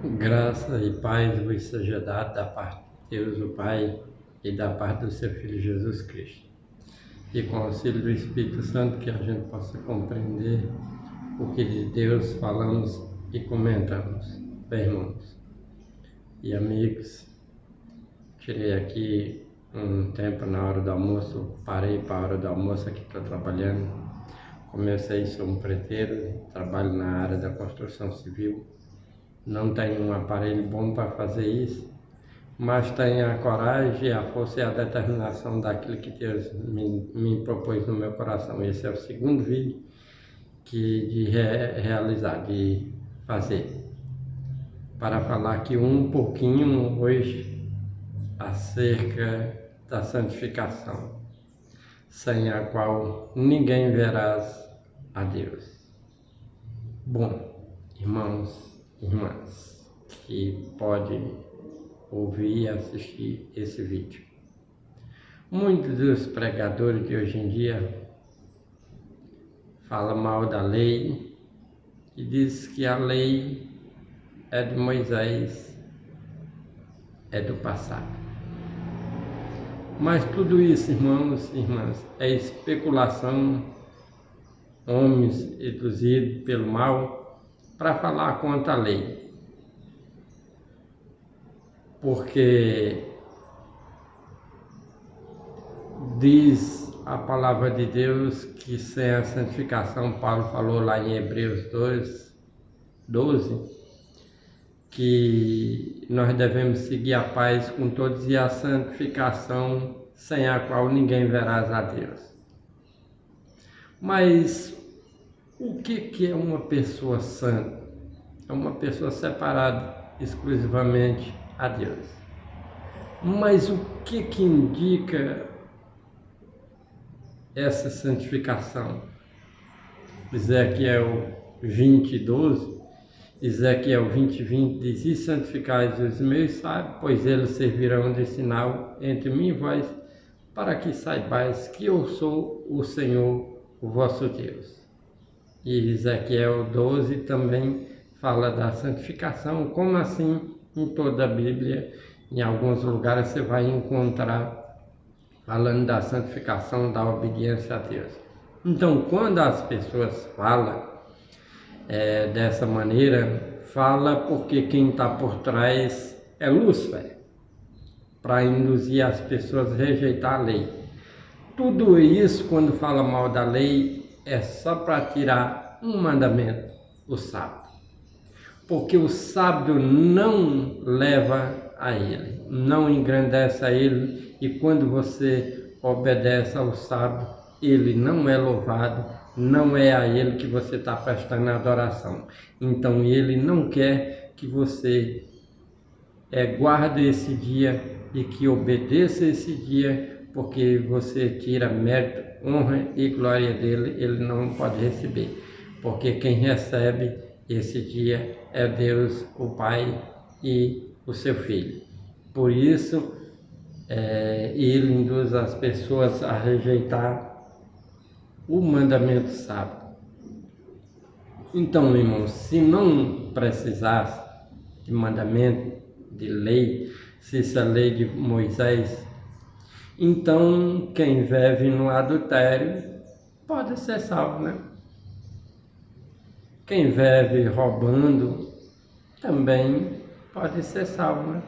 Graça e paz vos seja dada da parte de Deus, o Pai, e da parte do seu Filho Jesus Cristo. E com o auxílio do Espírito Santo, que a gente possa compreender o que de Deus falamos e comentamos. Bem, irmãos e amigos, tirei aqui um tempo na hora do almoço, parei para a hora do almoço aqui, estou trabalhando. Comecei, sou um preteiro, trabalho na área da construção civil. Não tenho um aparelho bom para fazer isso, mas tenho a coragem, a força e a determinação daquilo que Deus me propôs no meu coração. Esse é o segundo vídeo de realizar, de fazer, para falar aqui um pouquinho hoje acerca da santificação, sem a qual ninguém verás a Deus. Bom, irmãos, irmãs, que pode ouvir e assistir esse vídeo. Muitos dos pregadores de hoje em dia falam mal da lei e diz que a lei é de Moisés, é do passado. Mas tudo isso, irmãos e irmãs, é especulação, homens induzidos pelo mal para falar contra a lei. Porque diz a palavra de Deus que sem a santificação, Paulo falou lá em Hebreus 12, que nós devemos seguir a paz com todos e a santificação, sem a qual ninguém verás a Deus. Mas o que é uma pessoa santa? É uma pessoa separada exclusivamente a Deus. Mas o que indica essa santificação? Ezequiel 20:12, Ezequiel 20:20 diz: e santificais os meus sábios, pois eles servirão de sinal entre mim e vós, para que saibais que eu sou o Senhor, o vosso Deus. E Ezequiel 12 também fala da santificação. Como assim? Em toda a Bíblia, em alguns lugares você vai encontrar falando da santificação, da obediência a Deus. Então, quando as pessoas falam dessa maneira, fala porque quem está por trás é Lúcifer, para induzir as pessoas a rejeitar a lei. Tudo isso, quando fala mal da lei, é só para tirar um mandamento, o sábado. Porque o sábado não leva a ele, não engrandece a ele, e quando você obedece ao sábado, ele não é louvado, não é a ele que você está prestando adoração. Então ele não quer que você guarde esse dia e que obedeça esse dia, porque você tira mérito, honra e glória dele, ele não pode receber. Porque quem recebe esse dia é Deus, o Pai e o seu Filho. Por isso, ele induz as pessoas a rejeitar o mandamento sábado. Então, irmãos, se não precisasse de mandamento, de lei, se essa lei de Moisés, então quem vive no adultério pode ser salvo, né? Quem vive roubando também pode ser salvo, né?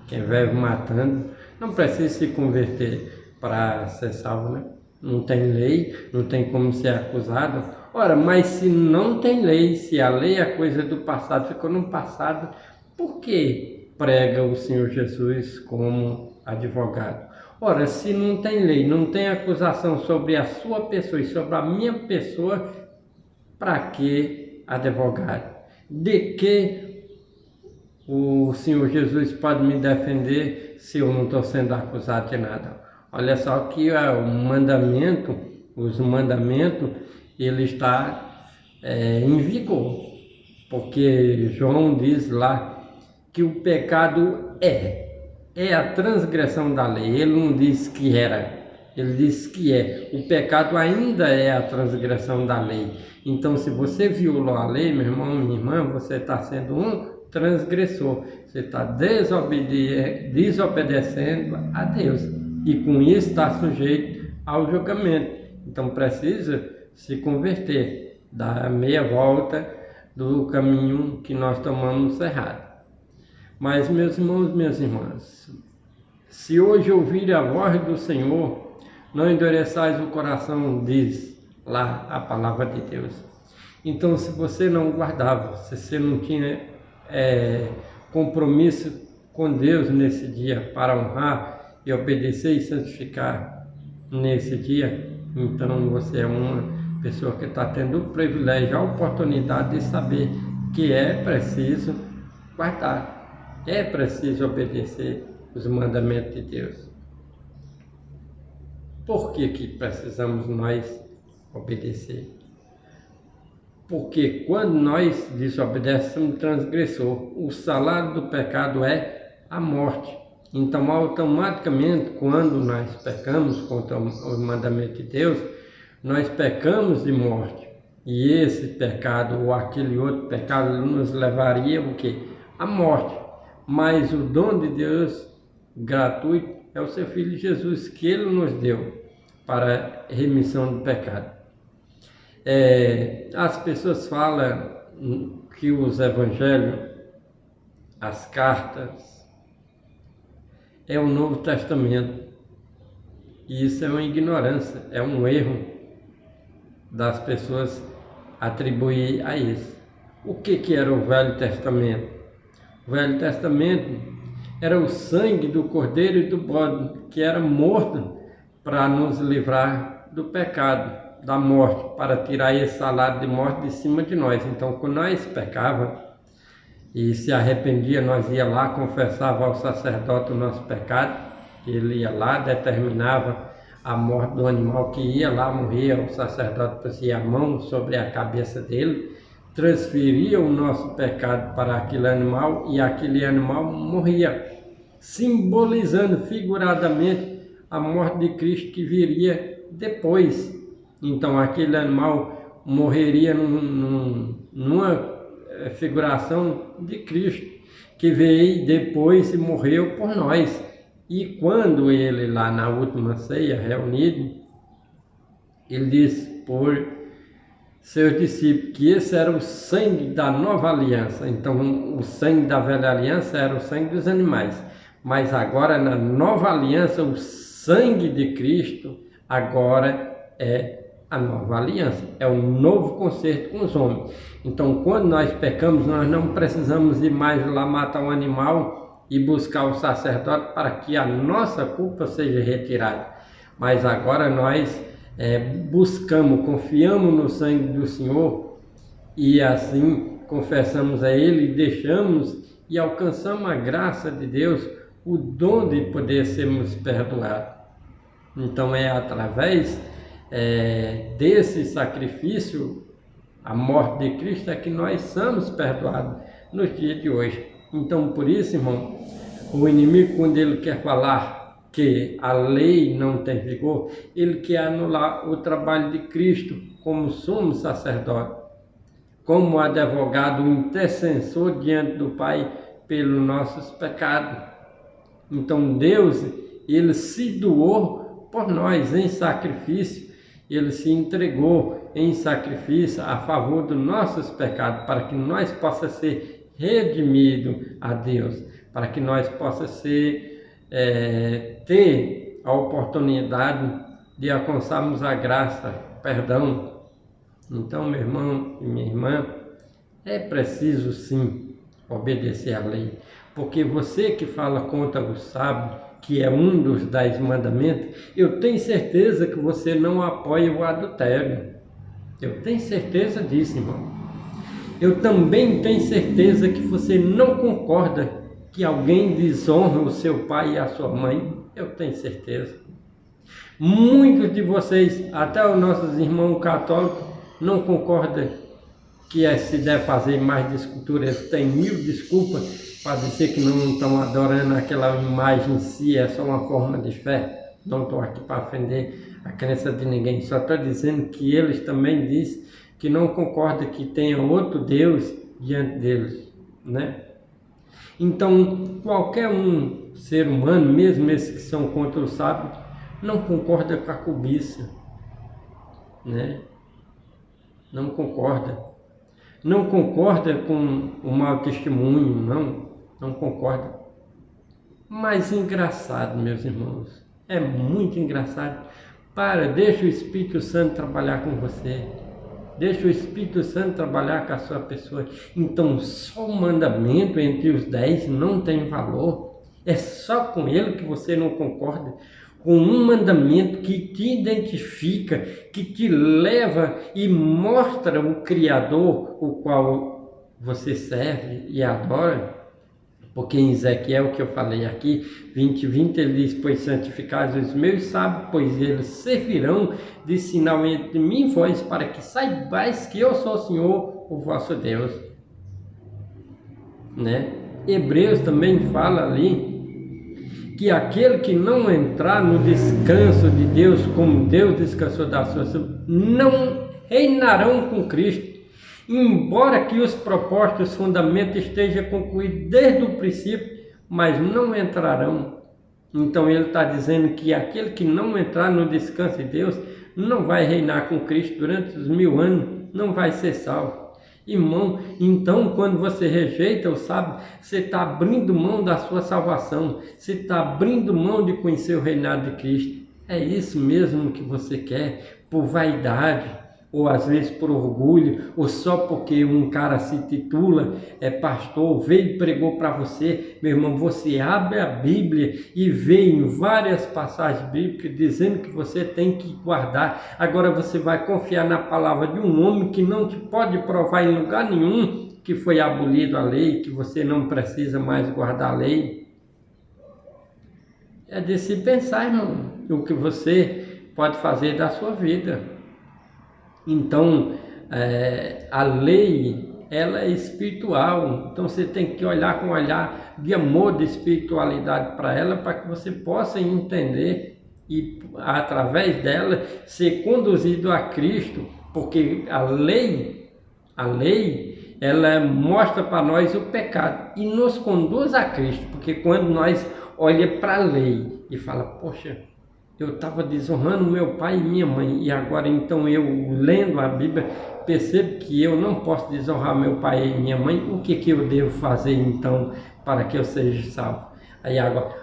Quem vive matando não precisa se converter para ser salvo, né? Não tem lei, não tem como ser acusado. Ora, mas se não tem lei, se a lei é coisa do passado, ficou no passado, por que prega o Senhor Jesus como advogado? Ora, se não tem lei, não tem acusação sobre a sua pessoa e sobre a minha pessoa, para que advogado? De que o Senhor Jesus pode me defender se eu não estou sendo acusado de nada? Olha só que os mandamentos, ele está em vigor, porque João diz lá que o pecado é a transgressão da lei. Ele não diz que era, ele diz que é. O pecado ainda é a transgressão da lei. Então, se você violou a lei, meu irmão, minha irmã, você está sendo um transgressor. Você está desobedecendo a Deus. E com isso está sujeito ao julgamento. Então precisa se converter, dar a meia volta do caminho que nós tomamos errado. Mas, meus irmãos, minhas irmãs, se hoje ouvir a voz do Senhor, não endureçais o coração, diz lá a palavra de Deus. Então, se você não guardava, se você não tinha compromisso com Deus nesse dia para honrar e obedecer e santificar nesse dia, então você é uma pessoa que está tendo o privilégio, a oportunidade de saber que é preciso guardar, é preciso obedecer os mandamentos de Deus. Por que que precisamos nós obedecer? Porque quando nós desobedecemos, transgressor, o salário do pecado é a morte. Então, automaticamente, quando nós pecamos contra o mandamento de Deus, nós pecamos de morte. E esse pecado ou aquele outro pecado nos levaria o quê? A morte. Mas o dom de Deus gratuito é o seu Filho Jesus, que Ele nos deu para remissão do pecado. As pessoas falam que os evangelhos, as cartas, é o Novo Testamento. E isso é uma ignorância, é um erro das pessoas atribuir a isso. O que era o Velho Testamento? O Velho Testamento era o sangue do cordeiro e do bode, que era morto para nos livrar do pecado, da morte, para tirar esse salário de morte de cima de nós. Então, quando nós pecávamos e se arrependia, nós ia lá, confessava ao sacerdote o nosso pecado, ele ia lá, determinava a morte do animal que ia lá, morria, o sacerdote fazia a mão sobre a cabeça dele, transferia o nosso pecado para aquele animal e aquele animal morria, simbolizando figuradamente a morte de Cristo que viria depois. Então aquele animal morreria numa figuração de Cristo, que veio depois e morreu por nós. E quando ele lá na última ceia, reunido, ele disse por seus discípulos que esse era o sangue da nova aliança. Então o sangue da velha aliança era o sangue dos animais, mas agora na nova aliança o sangue de Cristo agora é a nova aliança, é o novo concerto com os homens. Então quando nós pecamos, nós não precisamos ir mais lá matar um animal e buscar o sacerdote para que a nossa culpa seja retirada, mas agora nós buscamos, confiamos no sangue do Senhor e assim confessamos a Ele, deixamos e alcançamos a graça de Deus, o dom de poder sermos perdoados. Então é através desse sacrifício, a morte de Cristo, é que nós somos perdoados nos dias de hoje. Então por isso, irmão, o inimigo, quando ele quer falar que a lei não tem vigor, ele quer anular o trabalho de Cristo como sumo sacerdote, como advogado, intercessor diante do Pai pelos nossos pecados. Então Deus, ele se doou por nós em sacrifício, ele se entregou em sacrifício a favor dos nossos pecados, para que nós possamos ser redimidos a Deus, para que nós possamos ter a oportunidade de alcançarmos a graça, perdão. Então, meu irmão e minha irmã, é preciso sim obedecer à lei, porque você que fala contra o sábado, que é um dos 10 mandamentos, eu tenho certeza que você não apoia o adultério. Eu tenho certeza disso, irmão. Eu também tenho certeza que você não concorda que alguém desonra o seu pai e a sua mãe. Eu tenho certeza. Muitos de vocês, até os nossos irmãos católicos, não concordam que se deve fazer mais de escultura. Eles têm 1000 desculpas para dizer que não estão adorando aquela imagem em si, é só uma forma de fé. Não estou aqui para ofender a crença de ninguém, só estou dizendo que eles também dizem que não concordam que tenha outro Deus diante deles, né? Então, qualquer um ser humano, mesmo esses que são contra o sábio, não concorda com a cobiça, né? Não concorda. Não concorda com o mau testemunho, não concorda. Mas engraçado, meus irmãos, é muito engraçado. Deixa o Espírito Santo trabalhar com você. Deixa o Espírito Santo trabalhar com a sua pessoa. Então, só o mandamento entre os 10 não tem valor. É só com ele que você não concorda. Com um mandamento que te identifica, que te leva e mostra o Criador, o qual você serve e adora. Porque em Ezequiel, que eu falei aqui, 20:20, ele diz: pois santificais os meus sábios, pois eles servirão de sinal entre mim e vós, para que saibais que eu sou o Senhor, o vosso Deus. Né? Hebreus também fala ali que aquele que não entrar no descanso de Deus, como Deus descansou da sua, não reinarão com Cristo. Embora que os propósitos, os fundamentos estejam concluídos desde o princípio, mas não entrarão. Então ele está dizendo que aquele que não entrar no descanso de Deus não vai reinar com Cristo durante os 1000 anos, não vai ser salvo. Irmão, então quando você rejeita o sábio, você está abrindo mão da sua salvação, você está abrindo mão de conhecer o reinado de Cristo. É isso mesmo que você quer, por vaidade, ou às vezes por orgulho, ou só porque um cara se titula pastor, veio e pregou para você. Meu irmão, você abre a Bíblia e vê em várias passagens bíblicas dizendo que você tem que guardar. Agora você vai confiar na palavra de um homem que não te pode provar em lugar nenhum que foi abolido a lei, que você não precisa mais guardar a lei. É de se pensar, irmão, o que você pode fazer da sua vida. Então, a lei, ela é espiritual, então você tem que olhar com um olhar de amor, de espiritualidade para ela, para que você possa entender e, através dela, ser conduzido a Cristo, porque a lei, ela mostra para nós o pecado e nos conduz a Cristo, porque quando nós olhamos para a lei e fala, poxa, eu estava desonrando meu pai e minha mãe, e agora então eu, lendo a Bíblia, percebo que eu não posso desonrar meu pai e minha mãe. O que eu devo fazer então para que eu seja salvo? Aí agora,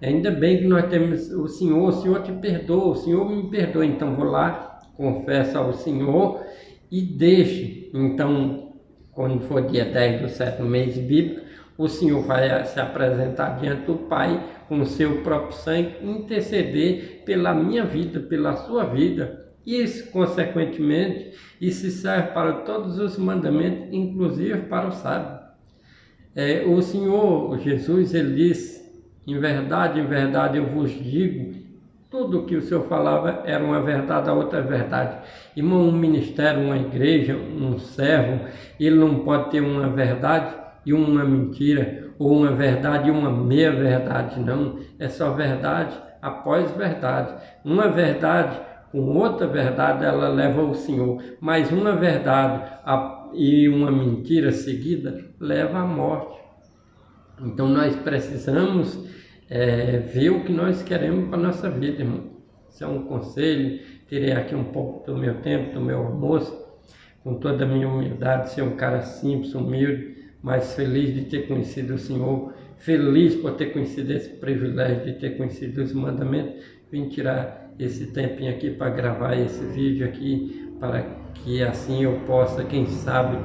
ainda bem que nós temos o Senhor te perdoa, o Senhor me perdoa, então vou lá, confesso ao Senhor e deixe. Então, quando for dia 10 do 7º mês bíblico, o Senhor vai se apresentar diante do Pai com o seu próprio sangue, interceder pela minha vida, pela sua vida. Isso, consequentemente, isso serve para todos os mandamentos, inclusive para o sábio. O Senhor Jesus, ele diz, em verdade eu vos digo, tudo o que o Senhor falava era uma verdade, a outra é verdade. Irmão, um ministério, uma igreja, um servo, ele não pode ter uma verdade e uma mentira, ou uma verdade e uma meia verdade, não. É só verdade após verdade. Uma verdade com outra verdade, ela leva ao Senhor, mas uma verdade e uma mentira seguida leva à morte. Então nós precisamos ver o que nós queremos para a nossa vida, irmão. Isso é um conselho. Tirei aqui um pouco do meu tempo, do meu almoço, com toda a minha humildade, ser um cara simples, humilde, mas feliz de ter conhecido o Senhor, feliz por ter conhecido esse privilégio de ter conhecido os mandamentos. Vim tirar esse tempinho aqui para gravar esse vídeo aqui, para que assim eu possa, quem sabe,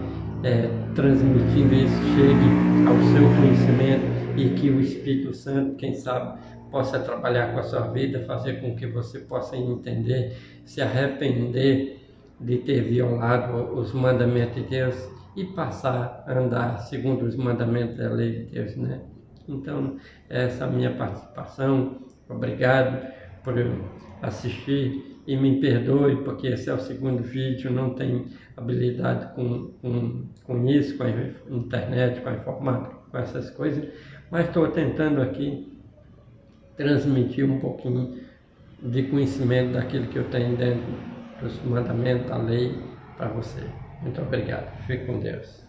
transmitindo isso, chegue ao seu conhecimento e que o Espírito Santo, quem sabe, possa trabalhar com a sua vida, fazer com que você possa entender, se arrepender de ter violado os mandamentos de Deus e passar a andar segundo os mandamentos da lei de Deus, né? Então, essa é a minha participação. Obrigado por assistir e me perdoe, porque esse é o 2º vídeo, não tenho habilidade com isso, com a internet, com a informática, com essas coisas, mas estou tentando aqui transmitir um pouquinho de conhecimento daquilo que eu tenho dentro dos mandamentos, da lei, para você. Muito obrigado. Fique com Deus.